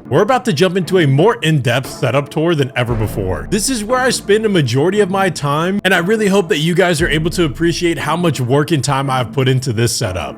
We're about to jump into a more in-depth setup tour than ever before. This is where I spend a majority of my time, and I really hope that you guys are able to appreciate how much work and time I've put into this setup.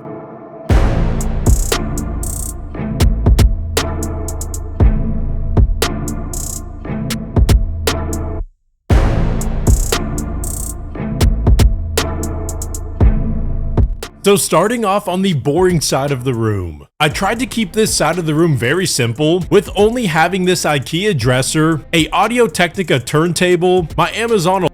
So starting off on the boring side of the room, I tried to keep this side of the room very simple with only having this IKEA dresser, a Audio-Technica turntable, my Amazon.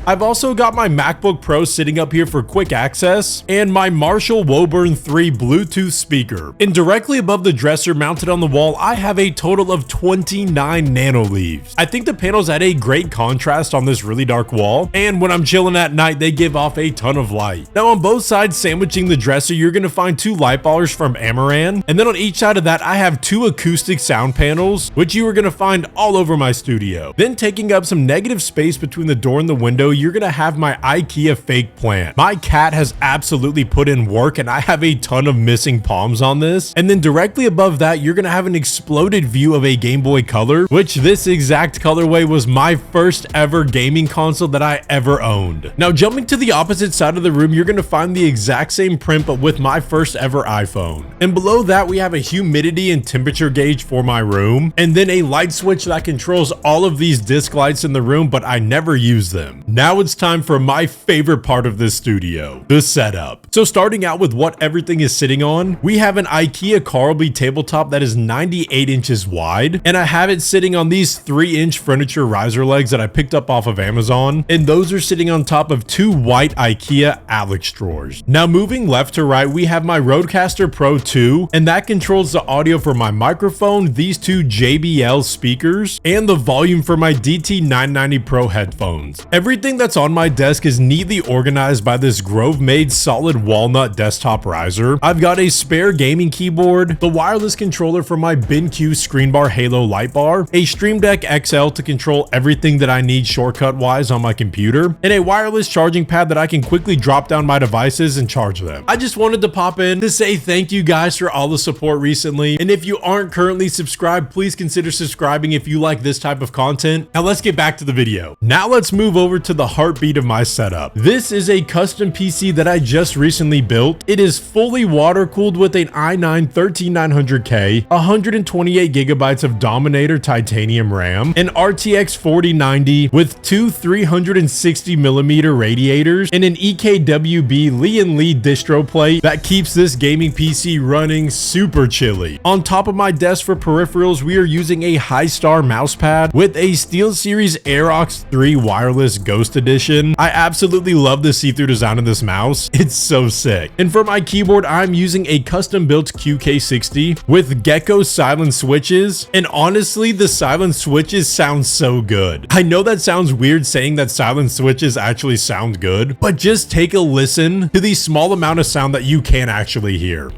I've also got my MacBook Pro sitting up here for quick access, and my Marshall Woburn 3 Bluetooth speaker. And directly above the dresser mounted on the wall, I have a total of 29 nano leaves. I think the panels add a great contrast on this really dark wall, and when I'm chilling at night, they give off a ton of light. Now on both sides sandwiching the dresser, you're gonna find 2 light bars from Amaran, and then on each side of that, I have 2 acoustic sound panels, which you are gonna find all over my studio. Then taking up some negative space between the door and the window, you're gonna have my IKEA fake plant. My cat has absolutely put in work, and I have a ton of missing palms on this. And then directly above that, you're gonna have an exploded view of a Game Boy Color, which this exact colorway was my first ever gaming console that I ever owned. Now jumping to the opposite side of the room, you're gonna find the exact same print, but with my first ever iPhone. And below that, we have a humidity and temperature gauge for my room, and then a light switch that controls all of these disc lights in the room, but I never use them. Now it's time for my favorite part of this studio, the setup. So starting out with what everything is sitting on, we have an IKEA Carlby tabletop that is 98 inches wide, and I have it sitting on these 3-inch furniture riser legs that I picked up off of Amazon, and those are sitting on top of 2 white IKEA Alex drawers. Now moving left to right, we have my Rodecaster Pro 2, and that controls the audio for my microphone, these 2 JBL speakers, and the volume for my DT990 Pro headphones. Everything that's on my desk is neatly organized by this Grove-made solid walnut desktop riser. I've got a spare gaming keyboard, the wireless controller for my BenQ Screenbar Halo light bar, a Stream Deck XL to control everything that I need shortcut-wise on my computer, and a wireless charging pad that I can quickly drop down my devices and charge them. I just wanted to pop in to say thank you guys for all the support recently, and if you aren't currently subscribed, please consider subscribing if you like this type of content. Now let's get back to the video. Now let's move over to the heartbeat of my setup. This is a custom PC that I just recently built. It is fully water cooled with an i9 13900K, 128 gigabytes of Dominator titanium RAM, an RTX 4090 with 2 360mm radiators, and an EKWB Lee & Lee distro plate that keeps this gaming PC running super chilly. On top of my desk for peripherals, we are using a High-Star mousepad with a SteelSeries Aerox 3 wireless Ghost Edition. I absolutely love the see-through design of this mouse. It's so sick. And for my keyboard, I'm using a custom-built QK60 with Gecko silent switches. And honestly, the silent switches sound so good. I know that sounds weird saying that silent switches actually sound good, but just take a listen to the small amount of sound that you can actually hear.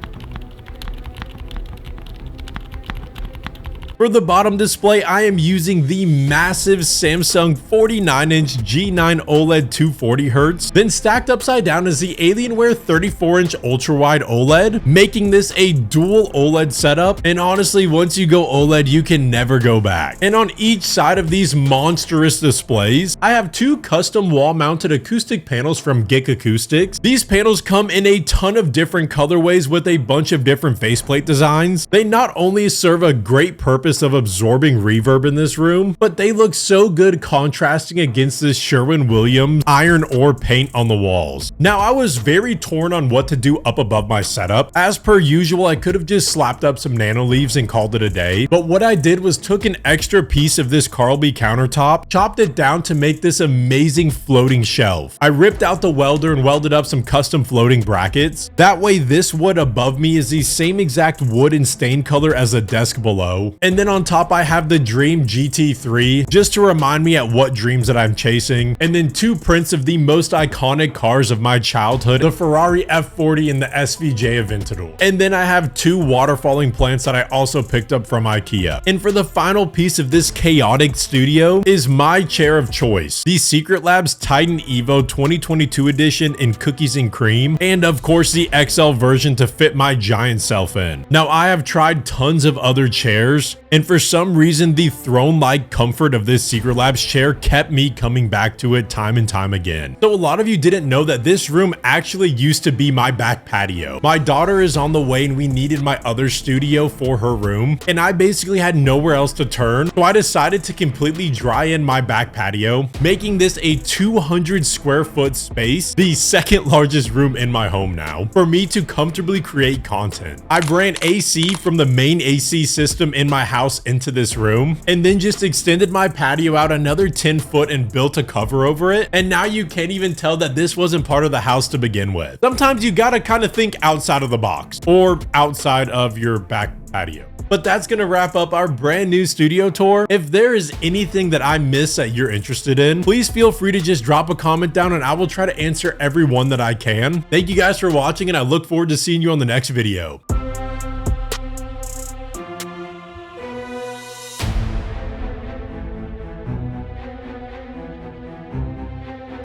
For the bottom display, I am using the massive Samsung 49-inch G9 OLED 240Hz. Then stacked upside down is the Alienware 34-inch ultra-wide OLED, making this a dual OLED setup. And honestly, once you go OLED, you can never go back. And on each side of these monstrous displays, I have 2 custom wall-mounted acoustic panels from Gick Acoustics. These panels come in a ton of different colorways with a bunch of different faceplate designs. They not only serve a great purpose of absorbing reverb in this room, but they look so good contrasting against this Sherwin-Williams iron ore paint on the walls. Now, I was very torn on what to do up above my setup. As per usual, I could have just slapped up some nano leaves and called it a day, but what I did was took an extra piece of this Carlby countertop, chopped it down to make this amazing floating shelf. I ripped out the welder and welded up some custom floating brackets. That way, this wood above me is the same exact wood and stain color as the desk below. And then on top, I have the Dream GT3 just to remind me at what dreams that I'm chasing. And then 2 prints of the most iconic cars of my childhood, the Ferrari F40 and the SVJ Aventador. And then I have 2 waterfalling plants that I also picked up from IKEA. And for the final piece of this chaotic studio is my chair of choice, the Secret Labs Titan Evo 2022 edition in cookies and cream, and of course the XL version to fit my giant self in. Now, I have tried tons of other chairs, And for some reason, the throne-like comfort of this Secret Labs chair kept me coming back to it time and time again. So a lot of you didn't know that this room actually used to be my back patio. My daughter is on the way and we needed my other studio for her room, and I basically had nowhere else to turn, so I decided to completely dry in my back patio, making this a 200 square foot space, the second largest room in my home now, for me to comfortably create content. I ran AC from the main AC system in my house into this room, and then just extended my patio out another 10 foot and built a cover over it, and now you can't even tell that this wasn't part of the house to begin with. Sometimes you gotta kind of think outside of the box, or outside of your back patio. But that's gonna wrap up our brand new studio tour. If there is anything that I missed that you're interested in, please feel free to just drop a comment down and I will try to answer every one that I can. Thank you guys for watching, and I look forward to seeing you on the next video.